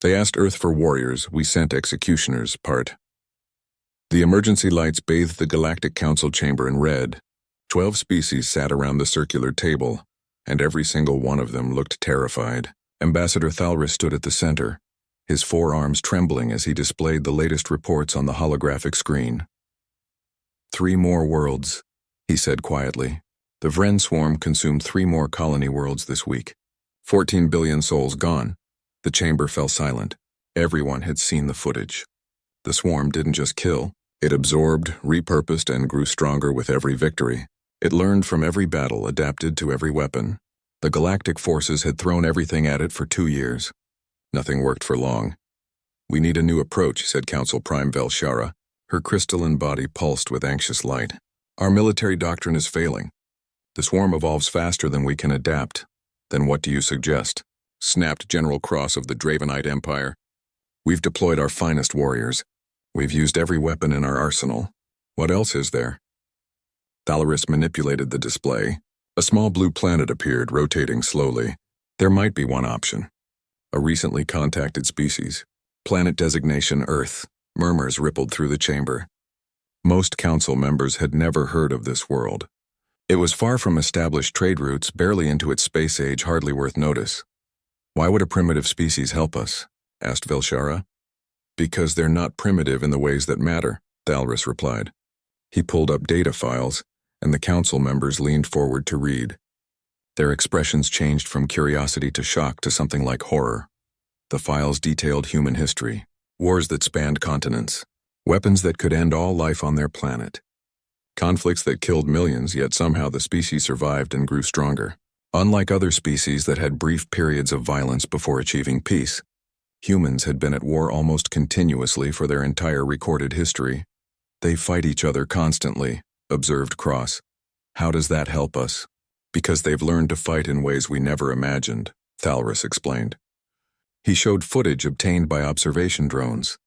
They asked Earth for warriors, we sent executioners. Part. The emergency lights bathed the Galactic Council chamber in red. 12 species sat around the circular table, and every single one of them looked terrified. Ambassador Thalris stood at the center, his forearms trembling as he displayed the latest reports on the holographic screen. 3 more worlds, he said quietly. The Vren swarm consumed 3 more colony worlds this week. 14 billion souls gone. The chamber fell silent. Everyone had seen the footage. The swarm didn't just kill. It absorbed, repurposed, and grew stronger with every victory. It learned from every battle, adapted to every weapon. The galactic forces had thrown everything at it for 2 years. Nothing worked for long. We need a new approach, said Council Prime Velshara. Her crystalline body pulsed with anxious light. Our military doctrine is failing. The swarm evolves faster than we can adapt. Then what do you suggest? Snapped General Cross of the Dravenite Empire. We've deployed our finest warriors. We've used every weapon in our arsenal. What else is there? Thalris manipulated the display. A small blue planet appeared, rotating slowly. There might be one option. A recently contacted species. Planet designation Earth. Murmurs rippled through the chamber. Most council members had never heard of this world. It was far from established trade routes, barely into its space age, hardly worth notice. Why would a primitive species help us? Asked Velshara. Because they're not primitive in the ways that matter, Thalris replied. He pulled up data files, and the council members leaned forward to read. Their expressions changed from curiosity to shock to something like horror. The files detailed human history, wars that spanned continents, weapons that could end all life on their planet, conflicts that killed millions, yet somehow the species survived and grew stronger. Unlike other species that had brief periods of violence before achieving peace, humans had been at war almost continuously for their entire recorded history. They fight each other constantly, observed Cross. How does that help us? Because they've learned to fight in ways we never imagined, Thalris explained. He showed footage obtained by observation drones.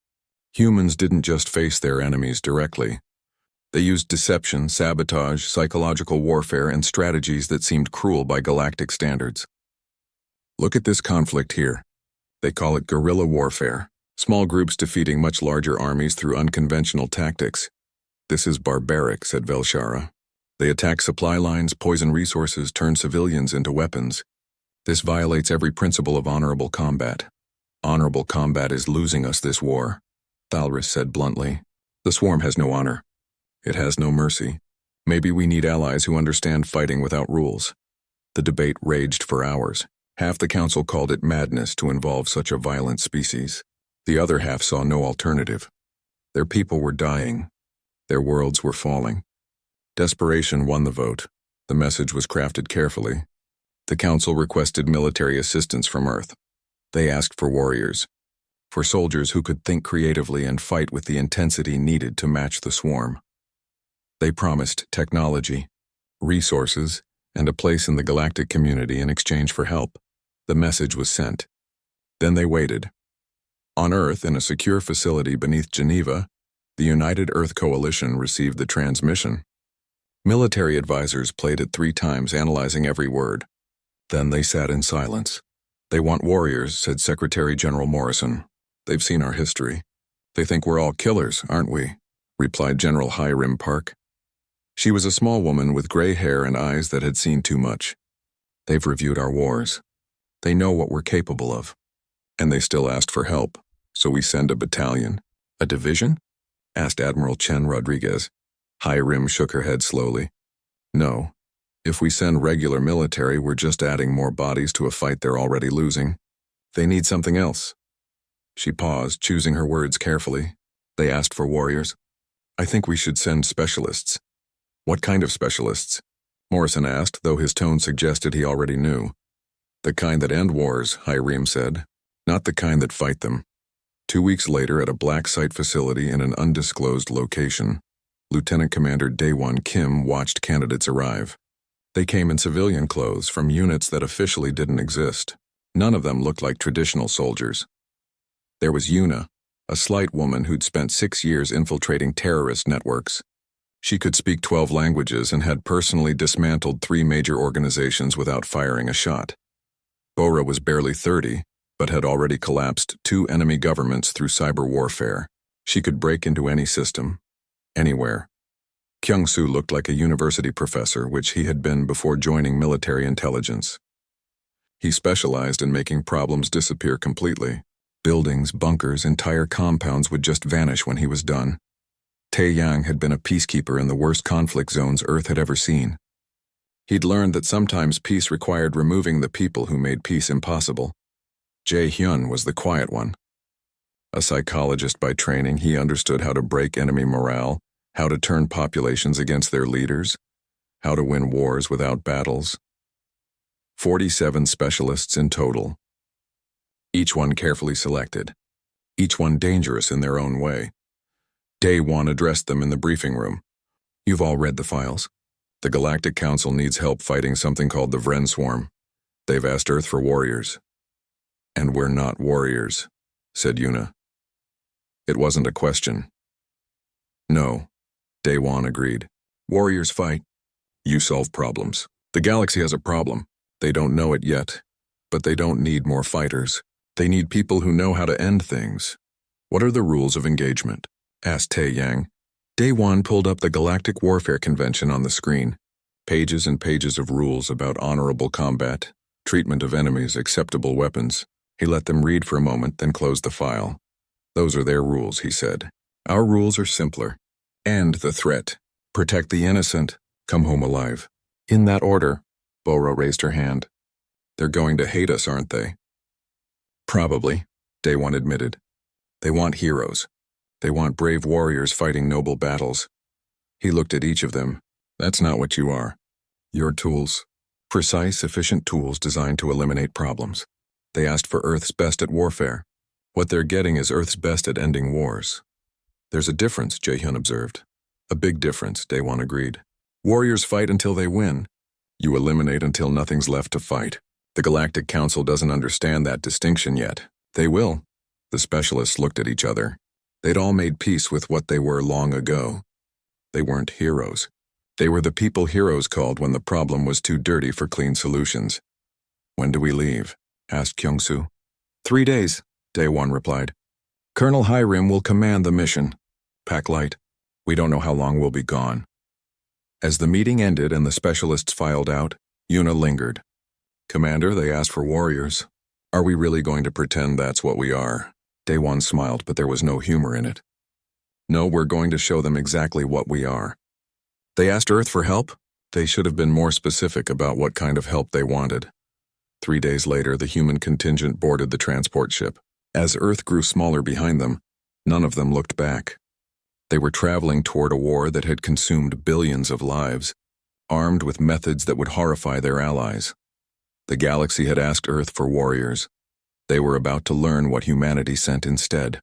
Humans didn't just face their enemies directly. They used deception, sabotage, psychological warfare, and strategies that seemed cruel by galactic standards. Look at this conflict here. They call it guerrilla warfare, small groups defeating much larger armies through unconventional tactics. This is barbaric, said Velshara. They attack supply lines, poison resources, turn civilians into weapons. This violates every principle of honorable combat. Honorable combat is losing us this war, Thalris said bluntly. The swarm has no honor. It has no mercy. Maybe we need allies who understand fighting without rules. The debate raged for hours. Half the council called it madness to involve such a violent species. The other half saw no alternative. Their people were dying. Their worlds were falling. Desperation won the vote. The message was crafted carefully. The council requested military assistance from Earth. They asked for warriors, for soldiers who could think creatively and fight with the intensity needed to match the swarm. They promised technology, resources, and a place in the galactic community in exchange for help. The message was sent. Then they waited. On Earth, in a secure facility beneath Geneva, the United Earth Coalition received the transmission. Military advisors played it 3 times, analyzing every word. Then they sat in silence. They want warriors, said Secretary General Morrison. They've seen our history. They think we're all killers, aren't we? Replied General Hiram Park. She was a small woman with gray hair and eyes that had seen too much. They've reviewed our wars. They know what we're capable of. And they still asked for help, so we send a battalion. A division? Asked Admiral Chen Rodriguez. Hiram shook her head slowly. No. If we send regular military, we're just adding more bodies to a fight they're already losing. They need something else. She paused, choosing her words carefully. They asked for warriors. I think we should send specialists. What kind of specialists? Morrison asked, though his tone suggested he already knew. The kind that end wars, Hiram said. Not the kind that fight them. 2 weeks later, at a black site facility in an undisclosed location, Lieutenant Commander Daewon Kim watched candidates arrive. They came in civilian clothes from units that officially didn't exist. None of them looked like traditional soldiers. There was Yuna, a slight woman who'd spent 6 years infiltrating terrorist networks. She could speak 12 languages and had personally dismantled 3 major organizations without firing a shot. Bora was barely 30, but had already collapsed 2 enemy governments through cyber warfare. She could break into any system, anywhere. Kyung-soo looked like a university professor, which he had been before joining military intelligence. He specialized in making problems disappear completely. Buildings, bunkers, entire compounds would just vanish when he was done. Tae-yang had been a peacekeeper in the worst conflict zones Earth had ever seen. He'd learned that sometimes peace required removing the people who made peace impossible. Jae-hyun was the quiet one. A psychologist by training, he understood how to break enemy morale, how to turn populations against their leaders, how to win wars without battles. 47 specialists in total. Each one carefully selected, each one dangerous in their own way. Day one addressed them in the briefing room. You've all read the files. The Galactic Council needs help fighting something called the Vren Swarm. They've asked Earth for warriors. And we're not warriors, said Yuna. It wasn't a question. No, Daewon agreed. Warriors fight. You solve problems. The galaxy has a problem. They don't know it yet, but they don't need more fighters. They need people who know how to end things. What are the rules of engagement? Asked Tae-yang. Daewon pulled up the Galactic Warfare Convention on the screen. Pages and pages of rules about honorable combat, treatment of enemies, acceptable weapons. He let them read for a moment, then closed the file. Those are their rules, he said. Our rules are simpler. End the threat. Protect the innocent. Come home alive. In that order. Bora raised her hand. They're going to hate us, aren't they? Probably, Daewon admitted. They want heroes. They want brave warriors fighting noble battles. He looked at each of them. That's not what you are. You're tools. Precise, efficient tools designed to eliminate problems. They asked for Earth's best at warfare. What they're getting is Earth's best at ending wars. There's a difference, Jae-hyun observed. A big difference, Daewon agreed. Warriors fight until they win. You eliminate until nothing's left to fight. The Galactic Council doesn't understand that distinction yet. They will. The specialists looked at each other. They'd all made peace with what they were long ago. They weren't heroes. They were the people heroes called when the problem was too dirty for clean solutions. When do we leave? Asked Kyung-soo. 3 days, Daewon replied. Colonel Hiram will command the mission. Pack light. We don't know how long we'll be gone. As the meeting ended and the specialists filed out, Yuna lingered. Commander, they asked for warriors. Are we really going to pretend that's what we are? Daewon smiled, but there was no humor in it. No, we're going to show them exactly what we are. They asked Earth for help? They should have been more specific about what kind of help they wanted. 3 days later, the human contingent boarded the transport ship. As Earth grew smaller behind them, none of them looked back. They were traveling toward a war that had consumed billions of lives, armed with methods that would horrify their allies. The galaxy had asked Earth for warriors. They were about to learn what humanity sent instead.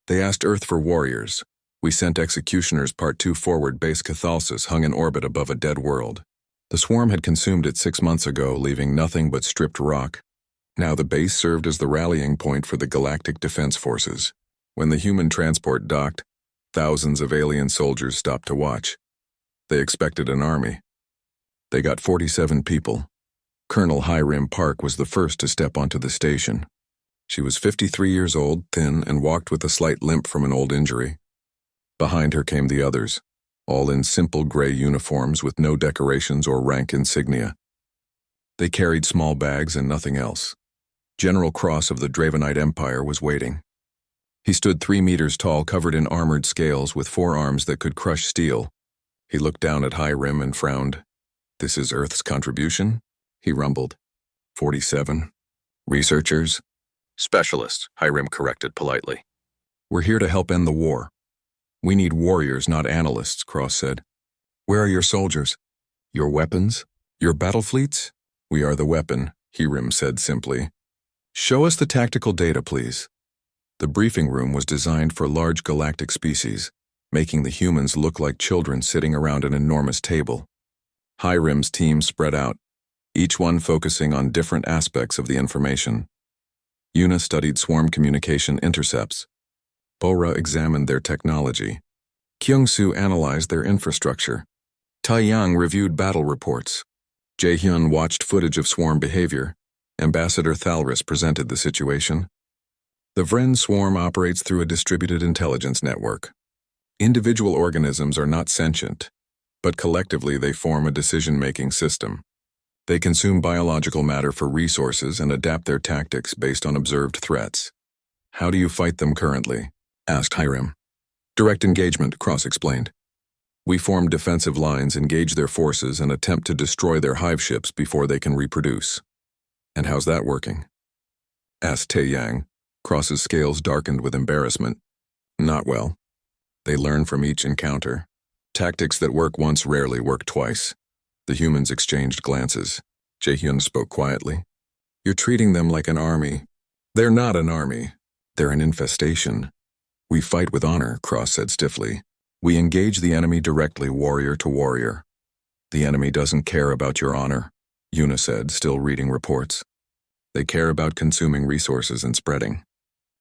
They asked Earth for warriors. We sent executioners Part 2 forward. Base Cathalsis hung in orbit above a dead world. The swarm had consumed it 6 months ago, leaving nothing but stripped rock. Now the base served as the rallying point for the Galactic Defense Forces. When the human transport docked, thousands of alien soldiers stopped to watch. They expected an army. They got 47 people. Colonel Hiram Park was the first to step onto the station. She was 53 years old, thin, and walked with a slight limp from an old injury. Behind her came the others, all in simple gray uniforms with no decorations or rank insignia. They carried small bags and nothing else. General Cross of the Dravenite Empire was waiting. He stood 3 meters tall, covered in armored scales with 4 arms that could crush steel. He looked down at Hiram and frowned. This is Earth's contribution? He rumbled. 47. Researchers? Specialists, Hiram corrected politely. We're here to help end the war. We need warriors, not analysts, Cross said. Where are your soldiers? Your weapons? Your battle fleets? We are the weapon, Hiram said simply. Show us the tactical data, please. The briefing room was designed for large galactic species, making the humans look like children sitting around an enormous table. Hiram's team spread out, each one focusing on different aspects of the information. Yuna studied swarm communication intercepts. Bora examined their technology. Kyung-soo analyzed their infrastructure. Tae-yang reviewed battle reports. Jae-hyun watched footage of swarm behavior. Ambassador Thalris presented the situation. The Vren swarm operates through a distributed intelligence network. Individual organisms are not sentient, but collectively they form a decision-making system. They consume biological matter for resources and adapt their tactics based on observed threats. How do you fight them currently? Asked Hiram. Direct engagement, Cross explained. We form defensive lines, engage their forces, and attempt to destroy their hive ships before they can reproduce. And how's that working? Asked Tae-Yang. Cross's scales darkened with embarrassment. Not well. They learn from each encounter. Tactics that work once rarely work twice. The humans exchanged glances. Jae-hyun spoke quietly. You're treating them like an army. They're not an army. They're an infestation. We fight with honor, Cross said stiffly. We engage the enemy directly, warrior to warrior. The enemy doesn't care about your honor, Yuna said, still reading reports. They care about consuming resources and spreading.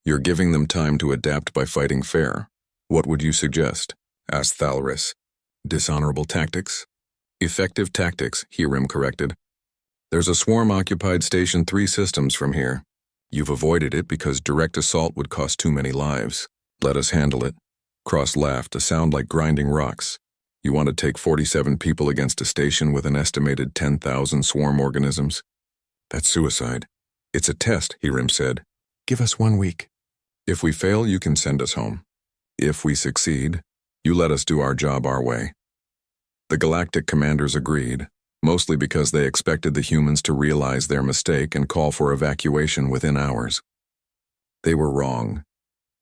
You're giving them time to adapt by fighting fair. What would you suggest? Asked Thalris. Dishonorable tactics? Effective tactics, Hiram corrected. There's a swarm-occupied Station 3 systems from here. You've avoided it because direct assault would cost too many lives. Let us handle it. Cross laughed, a sound like grinding rocks. You want to take 47 people against a station with an estimated 10,000 swarm organisms? That's suicide. It's a test, Hiram said. Give us 1 week. If we fail, you can send us home. If we succeed, you let us do our job our way. The galactic commanders agreed, mostly because they expected the humans to realize their mistake and call for evacuation within hours. They were wrong.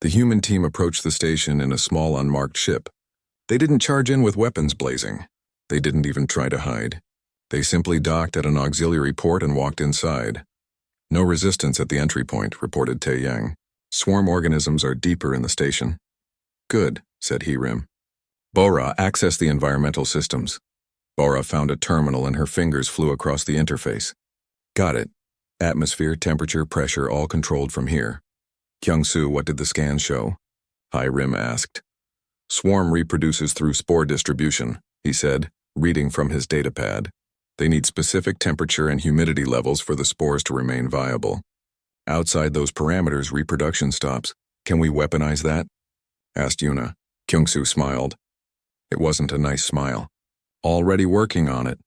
The human team approached the station in a small unmarked ship. They didn't charge in with weapons blazing. They didn't even try to hide. They simply docked at an auxiliary port and walked inside. No resistance at the entry point, reported Tae-Yang. Swarm organisms are deeper in the station. Good, said Hiram. Bora, access the environmental systems. Bora found a terminal and her fingers flew across the interface. Got it. Atmosphere, temperature, pressure, all controlled from here. Kyung-Soo, what did the scan show? Hiram asked. Swarm reproduces through spore distribution, he said, reading from his datapad. They need specific temperature and humidity levels for the spores to remain viable. Outside those parameters, reproduction stops. Can we weaponize that? Asked Yuna. Kyung-Soo smiled. It wasn't a nice smile. Already working on it.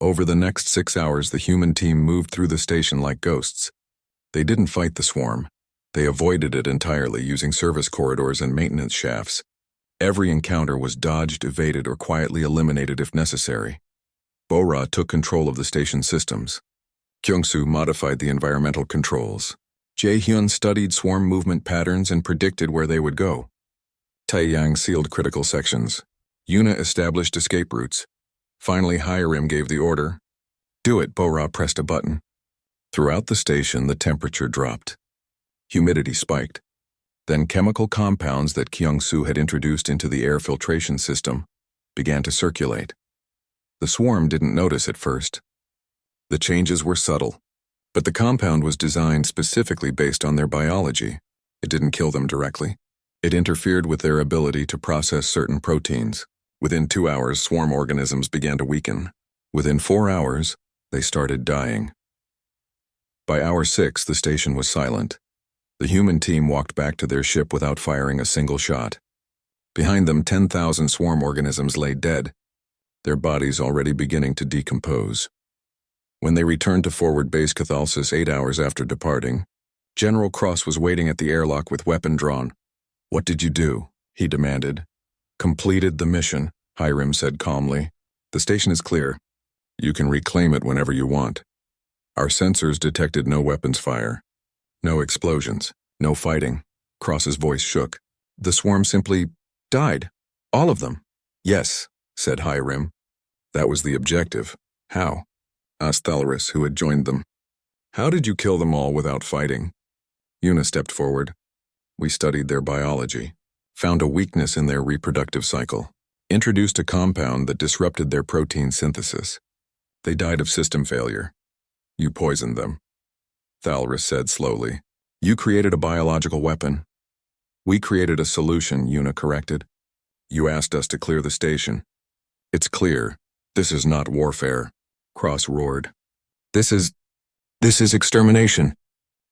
Over the next 6 hours, the human team moved through the station like ghosts. They didn't fight the swarm. They avoided it entirely using service corridors and maintenance shafts. Every encounter was dodged, evaded, or quietly eliminated if necessary. Bora took control of the station systems. Kyung-Soo modified the environmental controls. Jae-hyun studied swarm movement patterns and predicted where they would go. Tae-Yang sealed critical sections. Yuna established escape routes. Finally, Hiram gave the order. Do it, Bora pressed a button. Throughout the station, the temperature dropped. Humidity spiked. Then chemical compounds that Kyung-Soo had introduced into the air filtration system began to circulate. The swarm didn't notice at first. The changes were subtle, but the compound was designed specifically based on their biology. It didn't kill them directly. It interfered with their ability to process certain proteins. Within 2 hours, swarm organisms began to weaken. Within 4 hours, they started dying. By hour 6, the station was silent. The human team walked back to their ship without firing a single shot. Behind them, 10,000 swarm organisms lay dead, their bodies already beginning to decompose. When they returned to forward base Cathalsis 8 hours after departing, General Cross was waiting at the airlock with weapon drawn. What did you do? He demanded. Completed the mission, Hiram said calmly. The station is clear. You can reclaim it whenever you want. Our sensors detected no weapons fire. No explosions. No fighting. Cross's voice shook. The swarm simply died. All of them. Yes, said Hiram. That was the objective. How? Asked Thalris, who had joined them. How did you kill them all without fighting? Yuna stepped forward. We studied their biology, found a weakness in their reproductive cycle, introduced a compound that disrupted their protein synthesis. They died of system failure. You poisoned them. Thalris said slowly. You created a biological weapon. We created a solution, Yuna corrected. You asked us to clear the station. It's clear. This is not warfare, Cross roared. This is... This is extermination.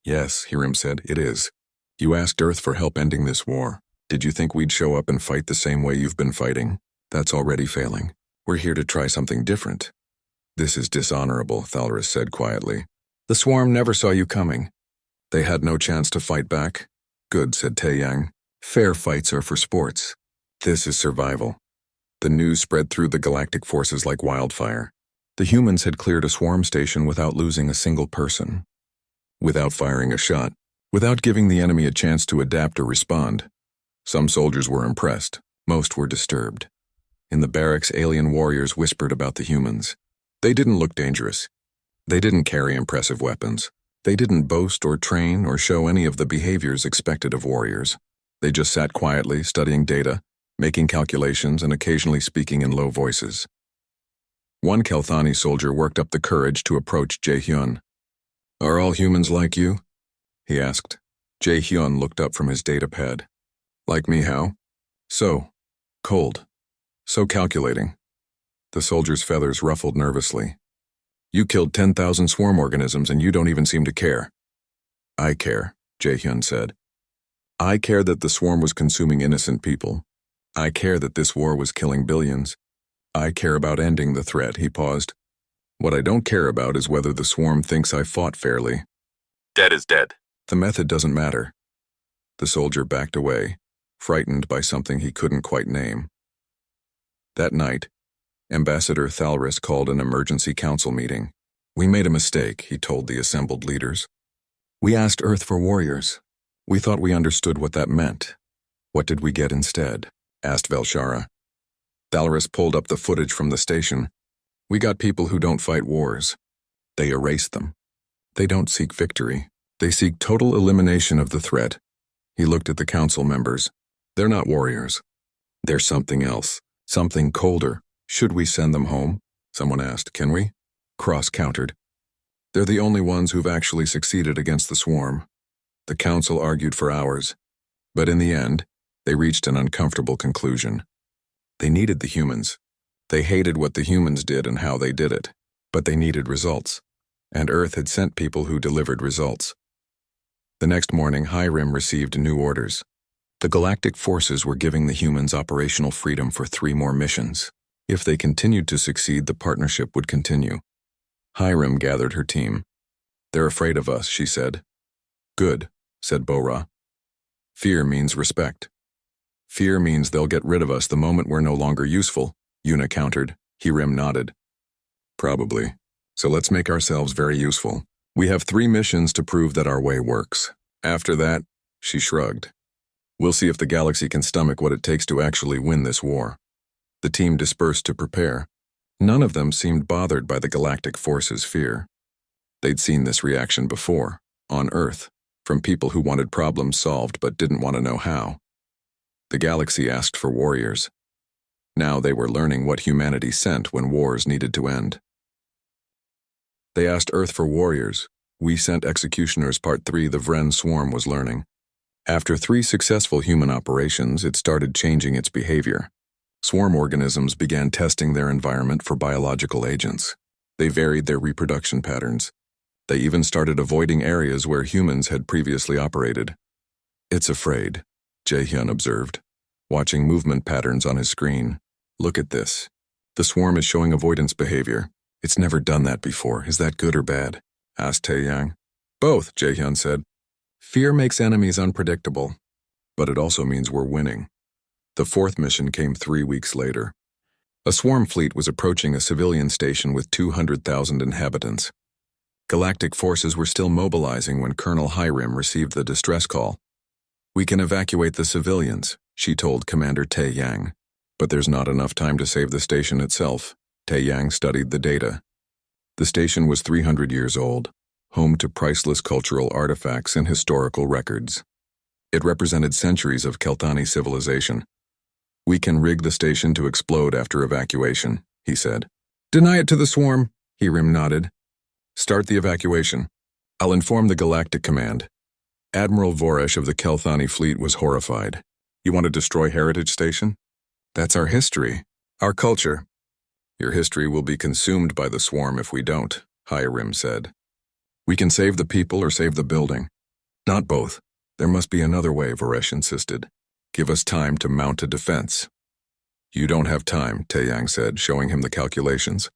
Yes, Hiram said, it is. You asked Earth for help ending this war. Did you think we'd show up and fight the same way you've been fighting? That's already failing. We're here to try something different. This is dishonorable, Thalris said quietly. The swarm never saw you coming. They had no chance to fight back. Good, said Taeyang. Fair fights are for sports. This is survival. The news spread through the galactic forces like wildfire. The humans had cleared a swarm station without losing a single person. Without firing a shot. Without giving the enemy a chance to adapt or respond. Some soldiers were impressed. Most were disturbed. In the barracks, alien warriors whispered about the humans. They didn't look dangerous. They didn't carry impressive weapons. They didn't boast or train or show any of the behaviors expected of warriors. They just sat quietly, studying data, making calculations, and occasionally speaking in low voices. One Kelthani soldier worked up the courage to approach Jae-hyun. Are all humans like you? He asked. Jae-hyun looked up from his datapad. Like me, how? So cold. So calculating. The soldier's feathers ruffled nervously. You killed 10,000 swarm organisms and you don't even seem to care. I care, Jae-hyun said. I care that the swarm was consuming innocent people. I care that this war was killing billions. I care about ending the threat, he paused. What I don't care about is whether the swarm thinks I fought fairly. Dead is dead. The method doesn't matter. The soldier backed away, frightened by something he couldn't quite name. That night, Ambassador Thalris called an emergency council meeting. We made a mistake, he told the assembled leaders. We asked Earth for warriors. We thought we understood what that meant. What did we get instead? Asked Velshara. Thalris pulled up the footage from the station. We got people who don't fight wars. They erase them. They don't seek victory. They seek total elimination of the threat. He looked at the council members. They're not warriors. They're something else. Something colder. Should we send them home? Someone asked. Can we? Cross countered. They're the only ones who've actually succeeded against the swarm. The council argued for hours. But in the end, they reached an uncomfortable conclusion. They needed the humans. They hated what the humans did and how they did it. But they needed results. And Earth had sent people who delivered results. The next morning, Hiram received new orders. The galactic forces were giving the humans operational freedom for 3 more missions. If they continued to succeed, the partnership would continue. Hiram gathered her team. They're afraid of us, she said. Good, said Bora. Fear means respect. Fear means they'll get rid of us the moment we're no longer useful, Yuna countered. Hiram nodded. Probably. So let's make ourselves very useful. We have 3 missions to prove that our way works. After that, she shrugged. We'll see if the galaxy can stomach what it takes to actually win this war. The team dispersed to prepare. None of them seemed bothered by the galactic force's fear. They'd seen this reaction before, on Earth, from people who wanted problems solved but didn't want to know how. The galaxy asked for warriors. Now they were learning what humanity sent when wars needed to end. They asked Earth for warriors. We sent executioners. Part 3. The Vren swarm was learning. After 3 successful human operations, it started changing its behavior. Swarm organisms began testing their environment for biological agents. They varied their reproduction patterns. They even started avoiding areas where humans had previously operated. It's afraid, Jae-hyun observed, watching movement patterns on his screen. Look at this. The swarm is showing avoidance behavior. It's never done that before. Is that good or bad? Asked Taeyang. Both, Jae-hyun said. Fear makes enemies unpredictable, but it also means we're winning. The 4th mission came 3 weeks later. A swarm fleet was approaching a civilian station with 200,000 inhabitants. Galactic forces were still mobilizing when Colonel Hiram received the distress call. We can evacuate the civilians, she told Commander Taeyang. But there's not enough time to save the station itself. Taeyang studied the data. The station was 300 years old, home to priceless cultural artifacts and historical records. It represented centuries of Kelthani civilization. We can rig the station to explode after evacuation, he said. Deny it to the swarm, Hiram nodded. Start the evacuation. I'll inform the Galactic Command. Admiral Voresh of the Kelthani fleet was horrified. You want to destroy Heritage Station? That's our history, our culture. Your history will be consumed by the swarm if we don't, Hiram said. We can save the people or save the building. Not both. There must be another way, Varesh insisted. Give us time to mount a defense. You don't have time, Taeyang said, showing him the calculations.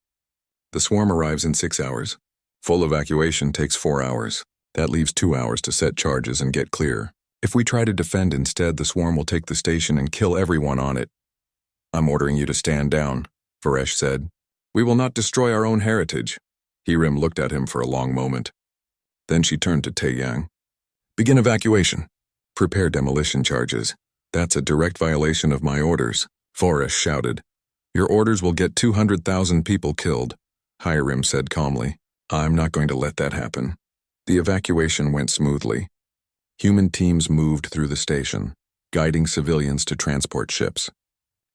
The swarm arrives in 6 hours. Full evacuation takes 4 hours. That leaves 2 hours to set charges and get clear. If we try to defend instead, the swarm will take the station and kill everyone on it. I'm ordering you to stand down, Varesh said. We will not destroy our own heritage. Hirim looked at him for a long moment. Then she turned to Taeyang. Begin evacuation. Prepare demolition charges. That's a direct violation of my orders, Varesh shouted. Your orders will get 200,000 people killed, Hirim said calmly. I'm not going to let that happen. The evacuation went smoothly. Human teams moved through the station, guiding civilians to transport ships.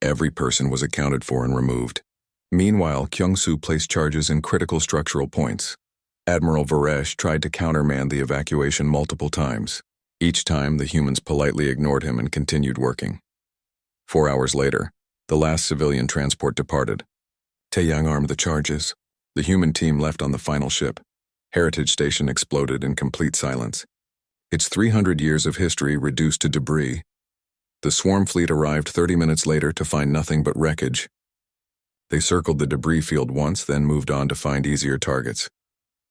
Every person was accounted for and removed. Meanwhile, Kyung-soo placed charges in critical structural points. Admiral Varesh tried to countermand the evacuation multiple times. Each time, the humans politely ignored him and continued working. 4 hours later, the last civilian transport departed. Taeyang armed the charges. The human team left on the final ship. Heritage Station exploded in complete silence. Its 300 years of history reduced to debris. The swarm fleet arrived 30 minutes later to find nothing but wreckage. They circled the debris field once, then moved on to find easier targets.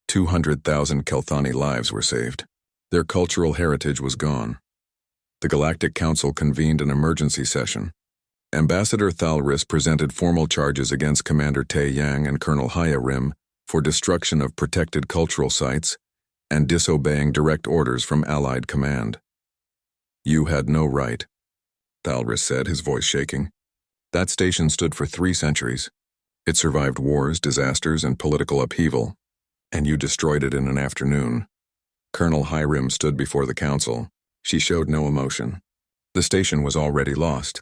200,000 Kelthani lives were saved. Their cultural heritage was gone. The Galactic Council convened an emergency session. Ambassador Thalris presented formal charges against Commander Taeyang and Colonel Hirim for destruction of protected cultural sites and disobeying direct orders from Allied command. You had no right, Thalris said, his voice shaking. That station stood for 3 centuries. It survived wars, disasters, and political upheaval, and you destroyed it in an afternoon. Colonel Hirim stood before the council. She showed no emotion. The station was already lost.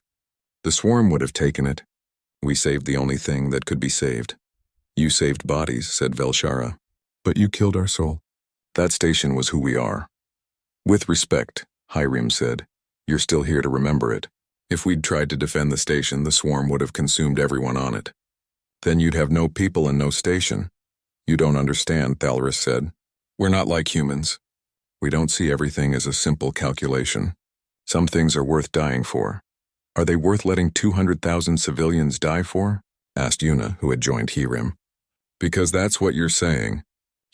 The swarm would have taken it. We saved the only thing that could be saved. You saved bodies, said Velshara. But you killed our soul. That station was who we are. With respect, Hirim said, you're still here to remember it. If we'd tried to defend the station, the swarm would have consumed everyone on it. Then you'd have no people and no station. You don't understand, Thalris said. We're not like humans. We don't see everything as a simple calculation. Some things are worth dying for. Are they worth letting 200,000 civilians die for? Asked Yuna, who had joined Hirim. Because that's what you're saying.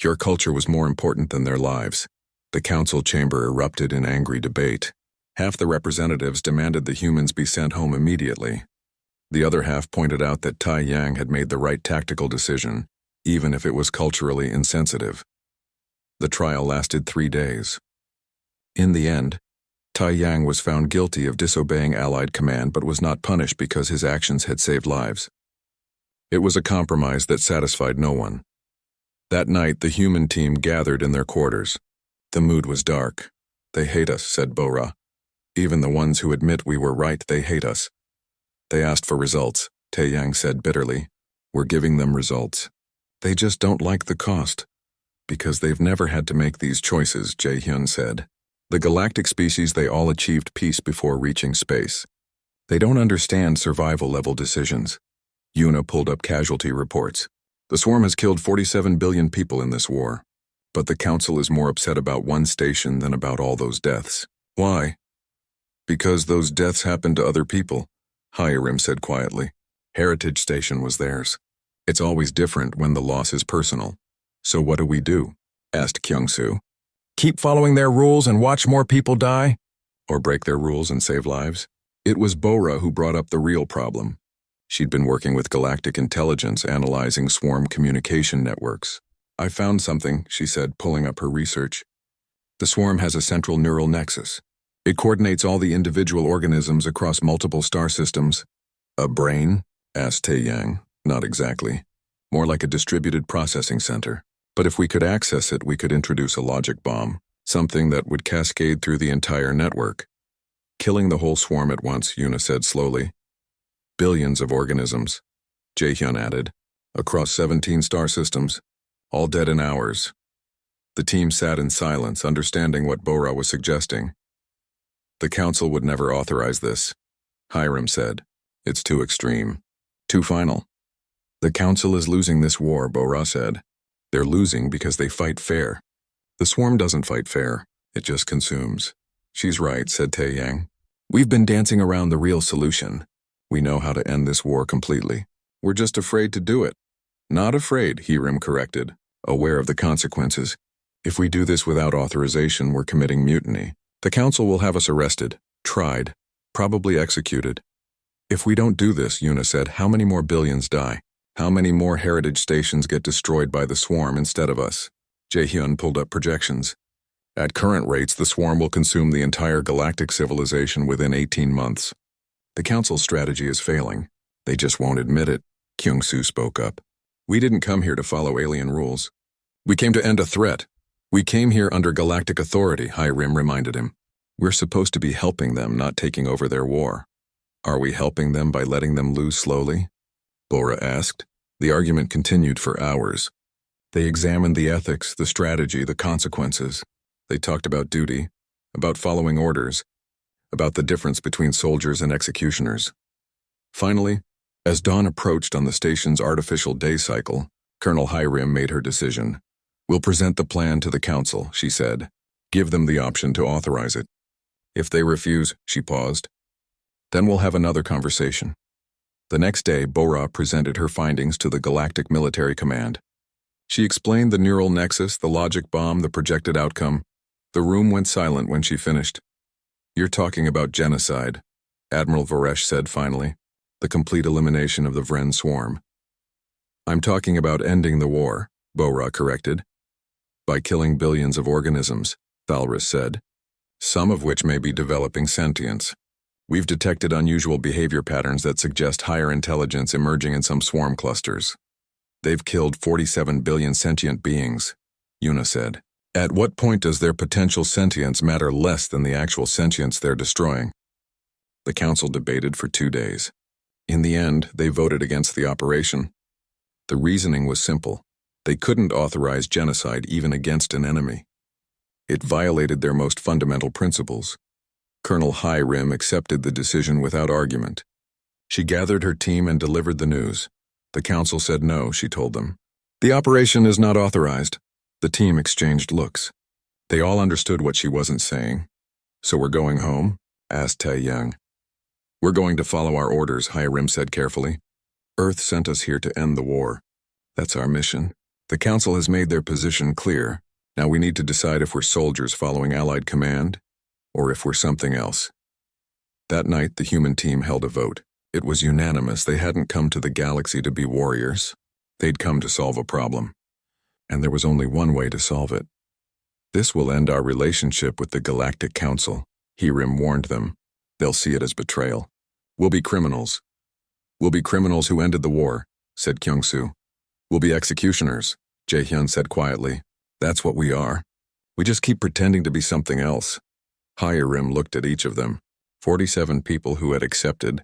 Your culture was more important than their lives. The council chamber erupted in angry debate. Half the representatives demanded the humans be sent home immediately. The other half pointed out that Taeyang had made the right tactical decision, even if it was culturally insensitive. The trial lasted 3 days. In the end, Taeyang was found guilty of disobeying Allied command but was not punished because his actions had saved lives. It was a compromise that satisfied no one. That night, the human team gathered in their quarters. The mood was dark. They hate us, said Bora. Even the ones who admit we were right, they hate us. They asked for results, Taeyang said bitterly. We're giving them results. They just don't like the cost. Because they've never had to make these choices, Jae-hyun said. The galactic species, they all achieved peace before reaching space. They don't understand survival-level decisions. Yuna pulled up casualty reports. The swarm has killed 47 billion people in this war. But the council is more upset about one station than about all those deaths. Why? Because those deaths happened to other people, Hirim said quietly. Heritage Station was theirs. It's always different when the loss is personal. So what do? Asked Kyung-soo. Keep following their rules and watch more people die? Or break their rules and save lives? It was Bora who brought up the real problem. She'd been working with Galactic Intelligence analyzing swarm communication networks. I found something, she said, pulling up her research. The swarm has a central neural nexus. It coordinates all the individual organisms across multiple star systems. A brain? Asked Taeyang. Not exactly. More like a distributed processing center. But if we could access it, we could introduce a logic bomb, something that would cascade through the entire network. Killing the whole swarm at once, Yuna said slowly. Billions of organisms, Jae-hyun added, across 17 star systems, all dead in hours. The team sat in silence, understanding what Bora was suggesting. The council would never authorize this, Hirim said. It's too extreme. Too final. The council is losing this war, Bora said. They're losing because they fight fair. The swarm doesn't fight fair, it just consumes. She's right, said Tae-yang. We've been dancing around the real solution. We know how to end this war completely. We're just afraid to do it. Not afraid, Hiram corrected, aware of the consequences. If we do this without authorization, we're committing mutiny. The council will have us arrested, tried, probably executed. If we don't do this, Yuna said, how many more billions die? How many more heritage stations get destroyed by the swarm instead of us? Jae-hyun pulled up projections. At current rates, the swarm will consume the entire galactic civilization within 18 months. The council's strategy is failing. They just won't admit it, Kyung-soo spoke up. We didn't come here to follow alien rules. We came to end a threat. We came here under galactic authority, Hiram reminded him. We're supposed to be helping them, not taking over their war. Are we helping them by letting them lose slowly? Bora asked. The argument continued for hours. They examined the ethics, the strategy, the consequences. They talked about duty, about following orders, about the difference between soldiers and executioners. Finally, as dawn approached on the station's artificial day cycle, Colonel Hiram made her decision. We'll present the plan to the council, she said. Give them the option to authorize it. If they refuse, she paused, then we'll have another conversation. The next day, Bora presented her findings to the Galactic Military Command. She explained the neural nexus, the logic bomb, the projected outcome. The room went silent when she finished. You're talking about genocide, Admiral Varesh said finally. The complete elimination of the Vren swarm. I'm talking about ending the war, Bora corrected. By killing billions of organisms, Thalris said, some of which may be developing sentience. We've detected unusual behavior patterns that suggest higher intelligence emerging in some swarm clusters. They've killed 47 billion sentient beings, Yuna said. At what point does their potential sentience matter less than the actual sentience they're destroying? The council debated for 2 days. In the end, they voted against the operation. The reasoning was simple. They couldn't authorize genocide even against an enemy. It violated their most fundamental principles. Colonel Hiram accepted the decision without argument. She gathered her team and delivered the news. The council said no, she told them. The operation is not authorized. The team exchanged looks. They all understood what she wasn't saying. So we're going home? Asked Tae-yang. We're going to follow our orders, Hiram said carefully. Earth sent us here to end the war. That's our mission. The council has made their position clear. Now we need to decide if we're soldiers following Allied command, or if we're something else. That night, the human team held a vote. It was unanimous. They hadn't come to the galaxy to be warriors. They'd come to solve a problem. And there was only one way to solve it. This will end our relationship with the Galactic Council, Hiram warned them. They'll see it as betrayal. We'll be criminals. We'll be criminals who ended the war, said Kyung-soo. We'll be executioners, Jae-hyun said quietly. That's what we are. We just keep pretending to be something else. Hiram looked at each of them, 47 people who had accepted.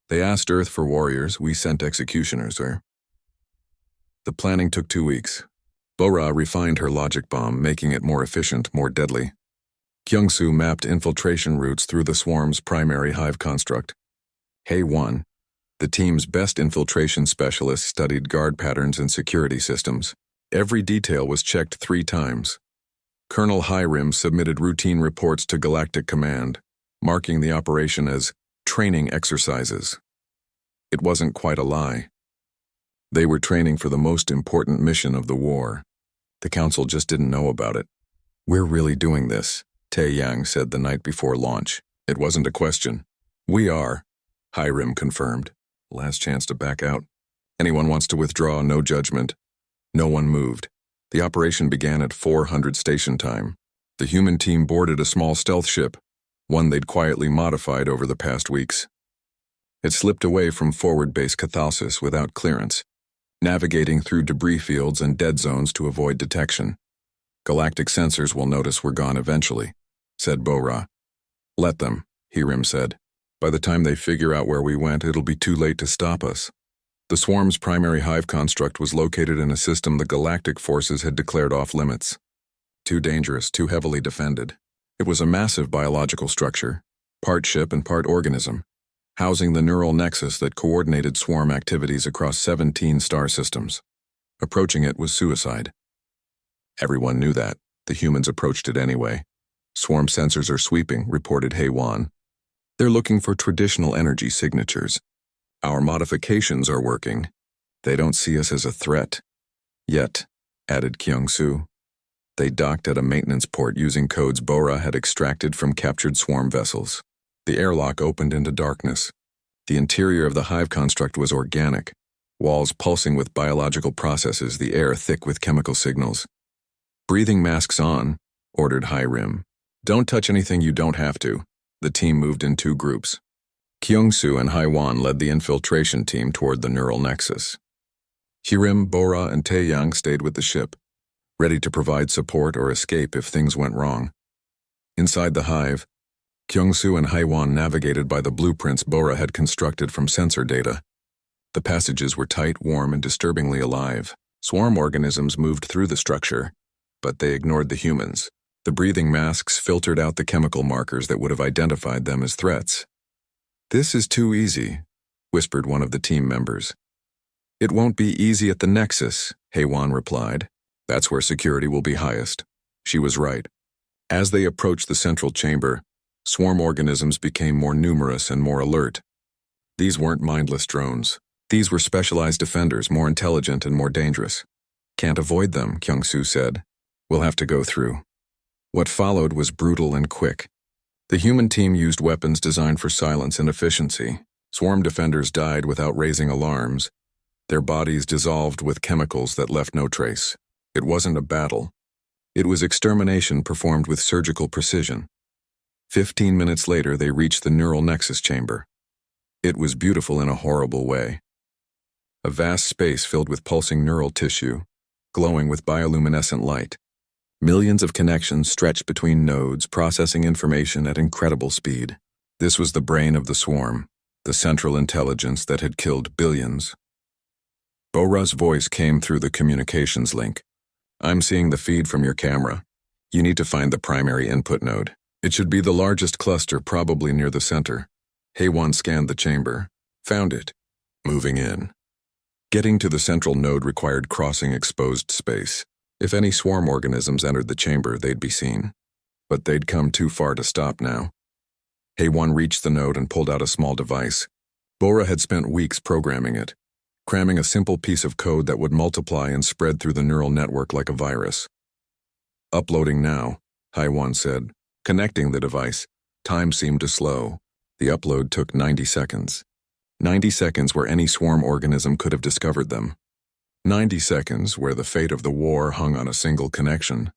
They asked Earth for warriors, we sent executioners, The planning took 2 weeks. Bora refined her logic bomb, making it more efficient, more deadly. Kyung-soo mapped infiltration routes through the swarm's primary hive construct. Hae-1, the team's best infiltration specialist, studied guard patterns and security systems. Every detail was checked 3 times. Colonel Hiram submitted routine reports to Galactic Command, marking the operation as training exercises. It wasn't quite a lie. They were training for the most important mission of the war. The council just didn't know about it. We're really doing this, Tae-yang said the night before launch. It wasn't a question. We are, Hiram confirmed. Last chance to back out. Anyone wants to withdraw, no judgment. No one moved. The operation began at 400 station time. The human team boarded a small stealth ship, one they'd quietly modified over the past weeks. It slipped away from forward base Cathalsis without clearance, navigating through debris fields and dead zones to avoid detection. Galactic sensors will notice we're gone eventually, said Bora. Let them, Hiram said. By the time they figure out where we went, it'll be too late to stop us. The swarm's primary hive construct was located in a system the galactic forces had declared off limits. Too dangerous, too heavily defended. It was a massive biological structure, part ship and part organism, housing the neural nexus that coordinated swarm activities across 17 star systems. Approaching it was suicide. Everyone knew that. The humans approached it anyway. Swarm sensors are sweeping, reported HFY. They're looking for traditional energy signatures. Our modifications are working. They don't see us as a threat. Yet, added Kyung-soo. They docked at a maintenance port using codes Bora had extracted from captured swarm vessels. The airlock opened into darkness. The interior of the hive construct was organic, walls pulsing with biological processes, the air thick with chemical signals. Breathing masks on, ordered Hi-Rim. Don't touch anything you don't have to. The team moved in two groups. Kyung-soo and Haiwan led the infiltration team toward the neural nexus. Hi-Rim, Bora, and Taeyang stayed with the ship, ready to provide support or escape if things went wrong. Inside the hive, Kyung-soo and Haiwan navigated by the blueprints Bora had constructed from sensor data. The passages were tight, warm, and disturbingly alive. Swarm organisms moved through the structure, but they ignored the humans. The breathing masks filtered out the chemical markers that would have identified them as threats. "This is too easy," whispered one of the team members. "It won't be easy at the Nexus," Haiwan replied. "That's where security will be highest." She was right. As they approached the central chamber, swarm organisms became more numerous and more alert. These weren't mindless drones. These were specialized defenders, more intelligent and more dangerous. "Can't avoid them," Kyung-soo said. "We'll have to go through." What followed was brutal and quick. The human team used weapons designed for silence and efficiency. Swarm defenders died without raising alarms. Their bodies dissolved with chemicals that left no trace. It wasn't a battle. It was extermination performed with surgical precision. 15 minutes later, they reached the neural nexus chamber. It was beautiful in a horrible way. A vast space filled with pulsing neural tissue, glowing with bioluminescent light. Millions of connections stretched between nodes, processing information at incredible speed. This was the brain of the swarm, the central intelligence that had killed billions. Bora's voice came through the communications link. "I'm seeing the feed from your camera. You need to find the primary input node. It should be the largest cluster, probably near the center." Haiwan scanned the chamber. Found it. Moving in. Getting to the central node required crossing exposed space. If any swarm organisms entered the chamber, they'd be seen. But they'd come too far to stop now. Haiwan reached the node and pulled out a small device. Bora had spent weeks programming it, cramming a simple piece of code that would multiply and spread through the neural network like a virus. "Uploading now," Haiwan said. Connecting the device. Time seemed to slow. The upload took 90 seconds. 90 seconds where any swarm organism could have discovered them. 90 seconds where the fate of the war hung on a single connection.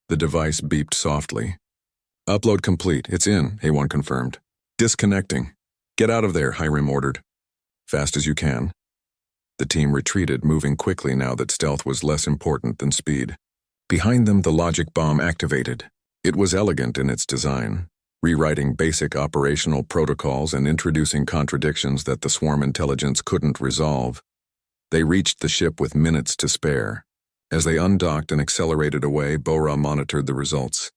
The device beeped softly. "Upload complete. It's in," Haiwan confirmed. "Disconnecting. Get out of there," Hi-Rim ordered. "Fast as you can." The team retreated, moving quickly now that stealth was less important than speed. Behind them, the logic bomb activated. It was elegant in its design, rewriting basic operational protocols and introducing contradictions that the swarm intelligence couldn't resolve. They reached the ship with minutes to spare. As they undocked and accelerated away, Bora monitored the results.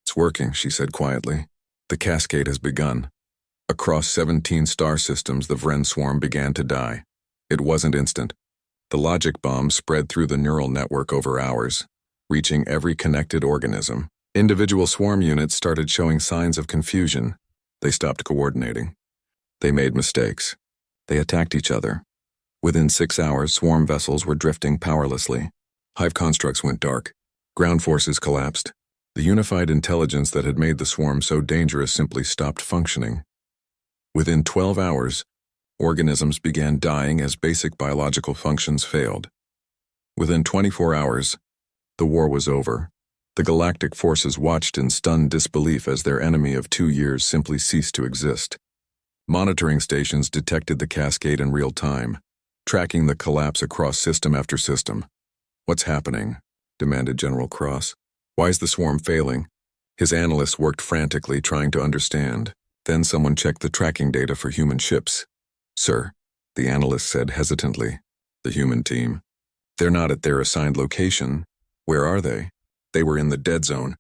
"It's working," she said quietly. "The cascade has begun." Across 17 star systems, the Vren swarm began to die. It wasn't instant. The logic bomb spread through the neural network over hours, reaching every connected organism. Individual swarm units started showing signs of confusion. They stopped coordinating. They made mistakes. They attacked each other. Within 6 hours, swarm vessels were drifting powerlessly. Hive constructs went dark. Ground forces collapsed. The unified intelligence that had made the swarm so dangerous simply stopped functioning. Within 12 hours, organisms began dying as basic biological functions failed. Within 24 hours, the war was over. The galactic forces watched in stunned disbelief as their enemy of 2 years simply ceased to exist. Monitoring stations detected the cascade in real time, tracking the collapse across system after system. "What's happening?" demanded General Cross. "Why is the swarm failing?" His analysts worked frantically, trying to understand. Then someone checked the tracking data for human ships. "Sir," the analyst said hesitantly. "The human team. They're not at their assigned location. Where are they?" "They were in the dead zone,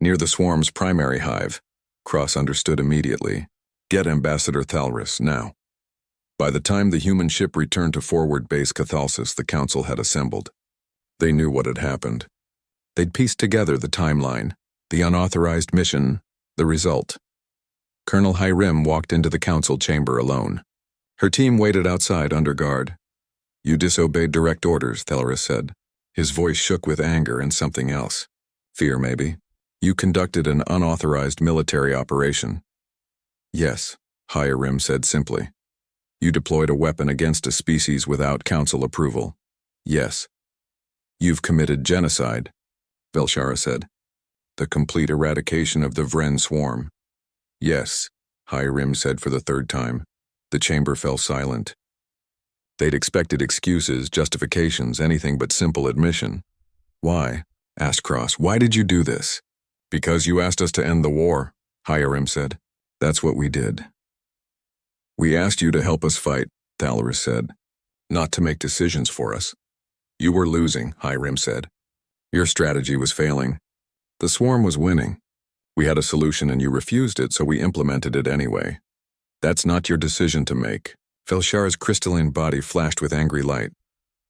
near the swarm's primary hive." Cross understood immediately. "Get Ambassador Thalris, now." By the time the human ship returned to forward base Cathalsis, the council had assembled. They knew what had happened. They'd pieced together the timeline, the unauthorized mission, the result. Colonel HFY walked into the council chamber alone. Her team waited outside under guard. "You disobeyed direct orders," Thalaris said. His voice shook with anger and something else. Fear, maybe. "You conducted an unauthorized military operation." "Yes," HFY said simply. "You deployed a weapon against a species without council approval." "Yes." "You've committed genocide," Velshara said. "The complete eradication of the Vren swarm." "Yes," HFY said for the third time. The chamber fell silent. They'd expected excuses, justifications, anything but simple admission. "Why?" asked Cross. "Why did you do this?" "Because you asked us to end the war," HFY said. "That's what we did." "We asked you to help us fight," Thalaris said, "not to make decisions for us." "You were losing," HFY said. "Your strategy was failing. The swarm was winning. We had a solution and you refused it, so we implemented it anyway. That's not your decision to make." Velshara's crystalline body flashed with angry light.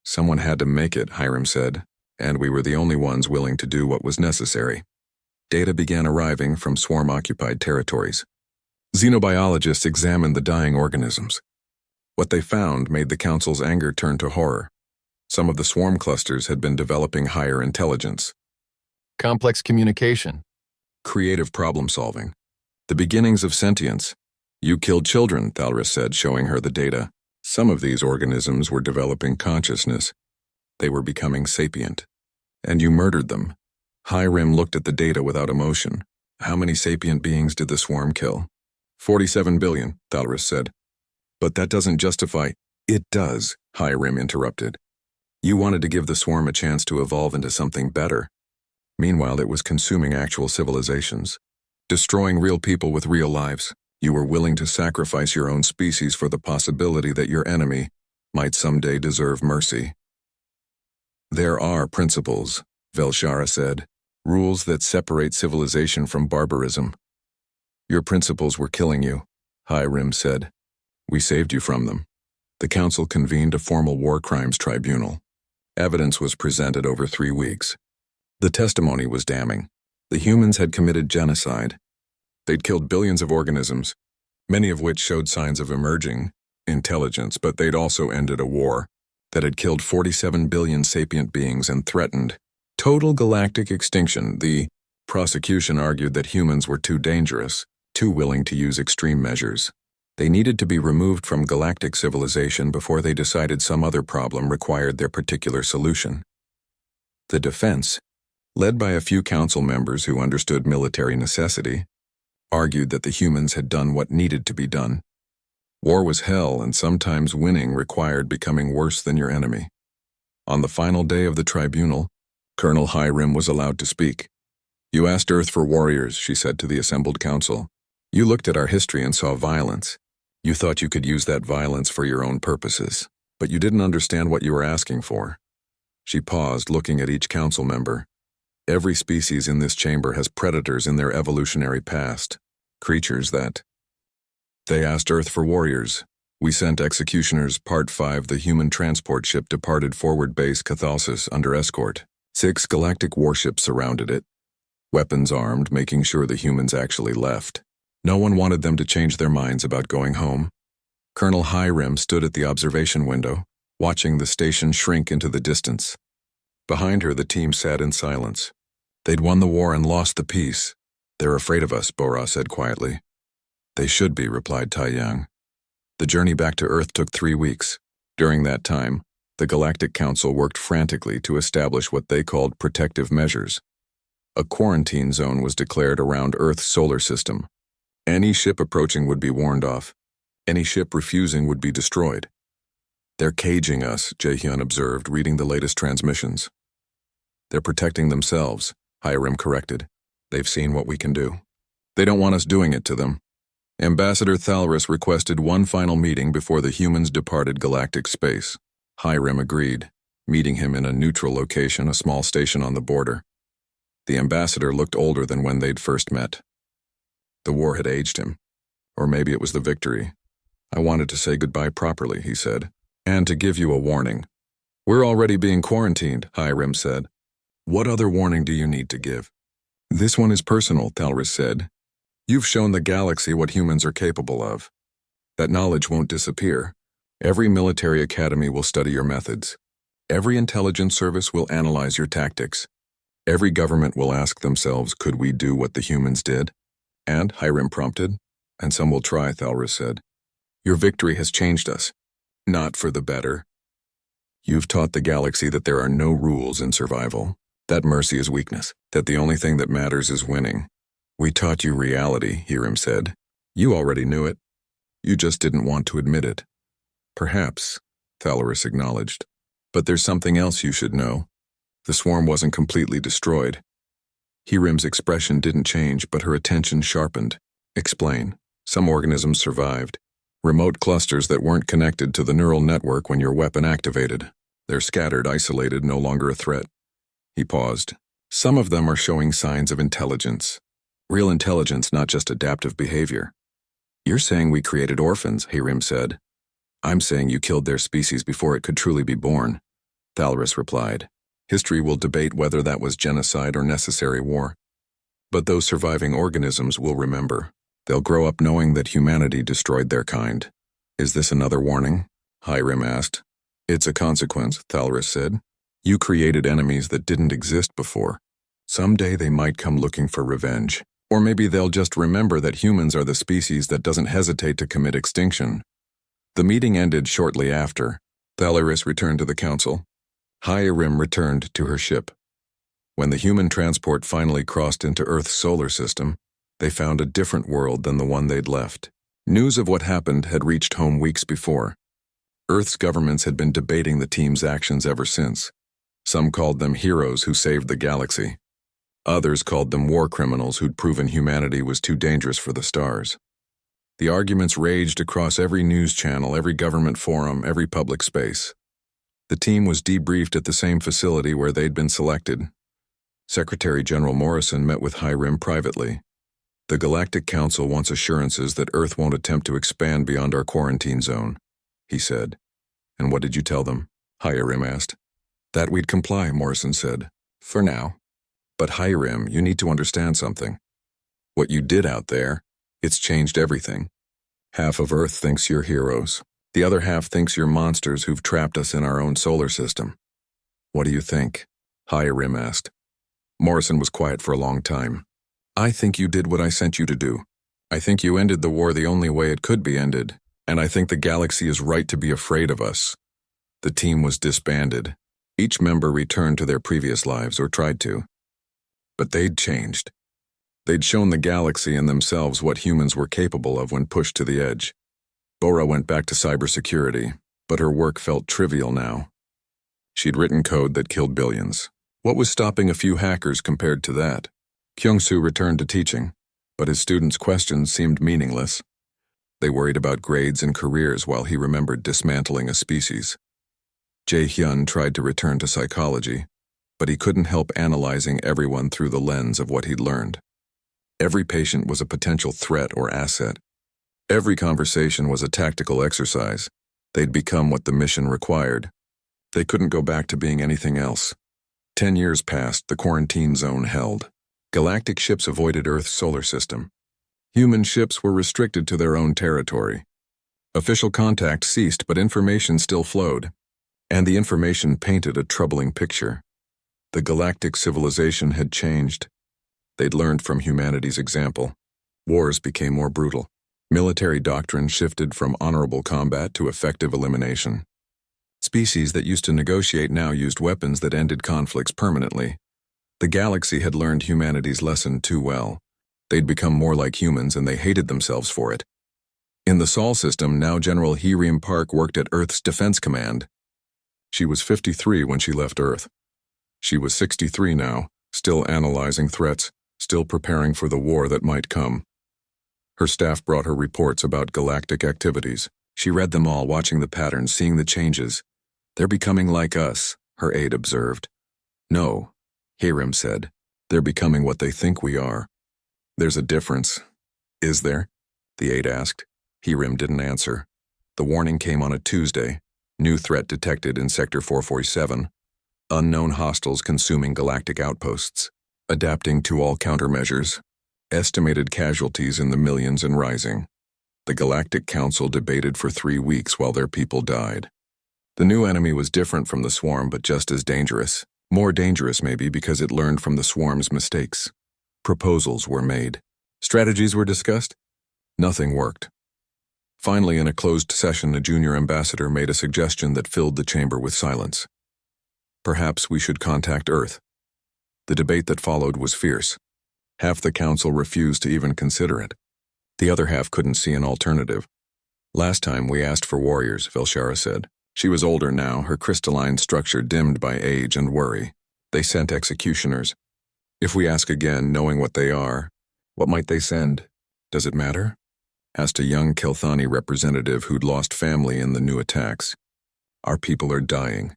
"Someone had to make it," HFY said, "and we were the only ones willing to do what was necessary." Data began arriving from swarm-occupied territories. Xenobiologists examined the dying organisms. What they found made the Council's anger turn to horror. Some of the swarm clusters had been developing higher intelligence. Complex communication. Creative problem-solving. The beginnings of sentience. "You killed children," Thalaris said, showing her the data. Some of these organisms were developing consciousness. They were becoming sapient. "And you murdered them." HFY looked at the data without emotion. "How many sapient beings did the swarm kill?" 47 billion, Thalaris said. "But that doesn't justify—" "It does," HFY interrupted. "You wanted to give the swarm a chance to evolve into something better. Meanwhile, it was consuming actual civilizations, destroying real people with real lives. You were willing to sacrifice your own species for the possibility that your enemy might someday deserve mercy." "There are principles," Velshara said, "rules that separate civilization from barbarism." "Your principles were killing you," HFY said. "We saved you from them." The council convened a formal war crimes tribunal. Evidence was presented over 3 weeks. The testimony was damning. The humans had committed genocide. They'd killed billions of organisms, many of which showed signs of emerging intelligence, but they'd also ended a war that had killed 47 billion sapient beings and threatened total galactic extinction. The prosecution argued that humans were too dangerous, too willing to use extreme measures. They needed to be removed from galactic civilization before they decided some other problem required their particular solution. The defense, led by a few council members who understood military necessity, argued that the humans had done what needed to be done. War was hell, and sometimes winning required becoming worse than your enemy. On the final day of the tribunal, Colonel HFY was allowed to speak. "You asked Earth for warriors," she said to the assembled council. "You looked at our history and saw violence. You thought you could use that violence for your own purposes, but you didn't understand what you were asking for." She paused, looking at each council member. "Every species in this chamber has predators in their evolutionary past, creatures that—" "They asked Earth for warriors. We sent executioners. Part 5, the human transport ship departed forward base Cathalsis under escort. 6 galactic warships surrounded it, weapons armed, making sure the humans actually left. No one wanted them to change their minds about going home." Colonel HFY stood at the observation window, watching the station shrink into the distance. Behind her, the team sat in silence. "They'd won the war and lost the peace. They're afraid of us," Bora said quietly. "They should be," replied Taiyang. The journey back to Earth took 3 weeks. During that time, the Galactic Council worked frantically to establish what they called protective measures. A quarantine zone was declared around Earth's solar system. Any ship approaching would be warned off. Any ship refusing would be destroyed. "They're caging us," Jaehyun observed, reading the latest transmissions. "They're protecting themselves," HFY corrected. "They've seen what we can do. They don't want us doing it to them." Ambassador Thalaris requested one final meeting before the humans departed galactic space. HFY agreed, meeting him in a neutral location, a small station on the border. The ambassador looked older than when they'd first met. The war had aged him. Or maybe it was the victory. "I wanted to say goodbye properly," he said, "and to give you a warning." "We're already being quarantined," HFY said. What other warning do you need to give? This one is personal, Thalris said. You've shown the galaxy what humans are capable of. That knowledge won't disappear. Every military academy will study your methods. Every intelligence service will analyze your tactics. Every government will ask themselves, could we do what the humans did? And, Hiram prompted. And some will try, Thalris said. Your victory has changed us. Not for the better. You've taught the galaxy that there are no rules in survival, that mercy is weakness, that the only thing that matters is winning. We taught you reality, Hiram said. You already knew it. You just didn't want to admit it. Perhaps, Thalris acknowledged. But there's something else you should know. The swarm wasn't completely destroyed. Hiram's expression didn't change, but her attention sharpened. Explain. Some organisms survived. Remote clusters that weren't connected to the neural network when your weapon activated. They're scattered, isolated, no longer a threat. He paused. Some of them are showing signs of intelligence. Real intelligence, not just adaptive behavior. You're saying we created orphans, Hiram said. I'm saying you killed their species before it could truly be born, Thalris replied. History will debate whether that was genocide or necessary war. But those surviving organisms will remember. They'll grow up knowing that humanity destroyed their kind. Is this another warning? Hiram asked. It's a consequence, Thalris said. You created enemies that didn't exist before. Someday they might come looking for revenge. Or maybe they'll just remember that humans are the species that doesn't hesitate to commit extinction. The meeting ended shortly after. Thalris returned to the council. Hiram returned to her ship. When the human transport finally crossed into Earth's solar system, they found a different world than the one they'd left. News of what happened had reached home weeks before. Earth's governments had been debating the team's actions ever since. Some called them heroes who saved the galaxy. Others called them war criminals who'd proven humanity was too dangerous for the stars. The arguments raged across every news channel, every government forum, every public space. The team was debriefed at the same facility where they'd been selected. Secretary General Morrison met with Hiram privately. The Galactic Council wants assurances that Earth won't attempt to expand beyond our quarantine zone, he said. And what did you tell them? Hiram asked. That we'd comply, Morrison said. For now. But Hiram, you need to understand something. What you did out there, it's changed everything. Half of Earth thinks you're heroes. The other half thinks you're monsters who've trapped us in our own solar system. What do you think? Hiram asked. Morrison was quiet for a long time. I think you did what I sent you to do. I think you ended the war the only way it could be ended, and I think the galaxy is right to be afraid of us. The team was disbanded. Each member returned to their previous lives, or tried to. But they'd changed. They'd shown the galaxy and themselves what humans were capable of when pushed to the edge. Bora went back to cybersecurity, but her work felt trivial now. She'd written code that killed billions. What was stopping a few hackers compared to that? Kyung-soo returned to teaching, but his students' questions seemed meaningless. They worried about grades and careers while he remembered dismantling a species. Jae-hyun tried to return to psychology, but he couldn't help analyzing everyone through the lens of what he'd learned. Every patient was a potential threat or asset. Every conversation was a tactical exercise. They'd become what the mission required. They couldn't go back to being anything else. 10 years passed, the quarantine zone held. Galactic ships avoided Earth's solar system. Human ships were restricted to their own territory. Official contact ceased, but information still flowed. And the information painted a troubling picture. The galactic civilization had changed. They'd learned from humanity's example. Wars became more brutal. Military doctrine shifted from honorable combat to effective elimination. Species that used to negotiate now used weapons that ended conflicts permanently. The galaxy had learned humanity's lesson too well. They'd become more like humans and they hated themselves for it. In the Sol system, now General Hiram Park worked at Earth's Defense Command. She was 53 when she left Earth. She was 63 now, still analyzing threats, still preparing for the war that might come. Her staff brought her reports about galactic activities. She read them all, watching the patterns, seeing the changes. They're becoming like us, her aide observed. No, Hiram said. They're becoming what they think we are. There's a difference. Is there? The aide asked. Hiram didn't answer. The warning came on a Tuesday. New threat detected in Sector 447. Unknown hostiles consuming galactic outposts. Adapting to all countermeasures. Estimated casualties in the millions and rising. The Galactic Council debated for 3 weeks while their people died. The new enemy was different from the swarm, but just as dangerous. More dangerous, maybe, because it learned from the swarm's mistakes. Proposals were made. Strategies were discussed. Nothing worked. Finally, in a closed session, a junior ambassador made a suggestion that filled the chamber with silence. Perhaps we should contact Earth. The debate that followed was fierce. Half the council refused to even consider it. The other half couldn't see an alternative. Last time we asked for warriors, Velshara said. She was older now, her crystalline structure dimmed by age and worry. They sent executioners. If we ask again, knowing what they are, what might they send? Does it matter? Asked a young Kelthani representative who'd lost family in the new attacks. Our people are dying.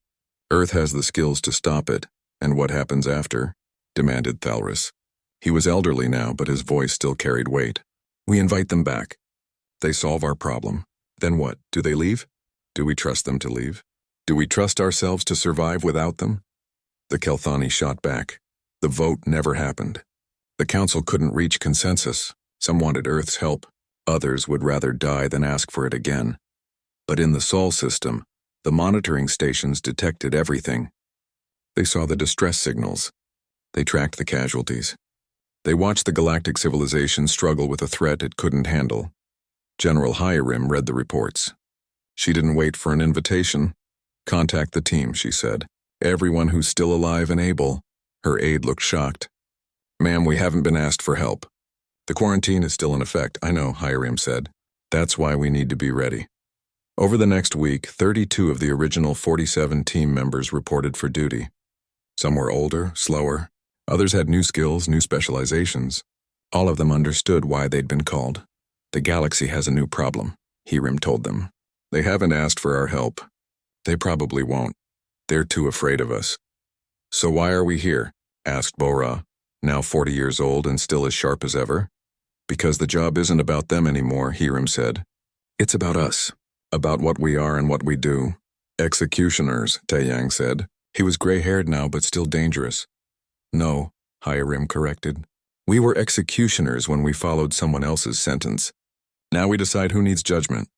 Earth has the skills to stop it, and what happens after? Demanded Thalris. He was elderly now, but his voice still carried weight. We invite them back. They solve our problem. Then what? Do they leave? Do we trust them to leave? Do we trust ourselves to survive without them? The Kelthani shot back. The vote never happened. The council couldn't reach consensus. Some wanted Earth's help. Others would rather die than ask for it again. But in the Sol system, the monitoring stations detected everything. They saw the distress signals. They tracked the casualties. They watched the galactic civilization struggle with a threat it couldn't handle. General Hyarim read the reports. She didn't wait for an invitation. Contact the team, she said. Everyone who's still alive and able. Her aide looked shocked. Ma'am, we haven't been asked for help. The quarantine is still in effect, I know, Hyarim said. That's why we need to be ready. Over the next week, 32 of the original 47 team members reported for duty. Some were older, slower. Others had new skills, new specializations. All of them understood why they'd been called. The galaxy has a new problem, Hiram told them. They haven't asked for our help. They probably won't. They're too afraid of us. So why are we here? Asked Bora, now 40 years old and still as sharp as ever. Because the job isn't about them anymore, Hiram said. It's about us, about what we are and what we do. Executioners, Taeyang said. He was gray-haired now, but still dangerous. No, Hiram corrected. We were executioners when we followed someone else's sentence. Now we decide who needs judgment.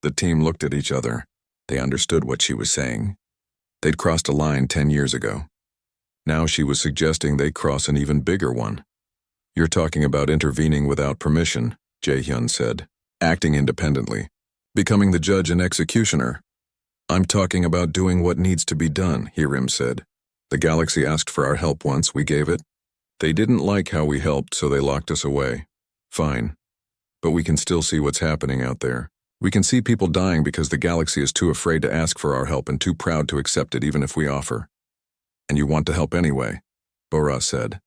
The team looked at each other. They understood what she was saying. They'd crossed a line 10 years ago. Now she was suggesting they cross an even bigger one. You're talking about intervening without permission, Jae-hyun said, acting independently, becoming the judge and executioner. I'm talking about doing what needs to be done, Hiram said. The galaxy asked for our help once, we gave it. They didn't like how we helped, so they locked us away. Fine. But we can still see what's happening out there. We can see people dying because the galaxy is too afraid to ask for our help and too proud to accept it even if we offer. And you want to help anyway, Bora said.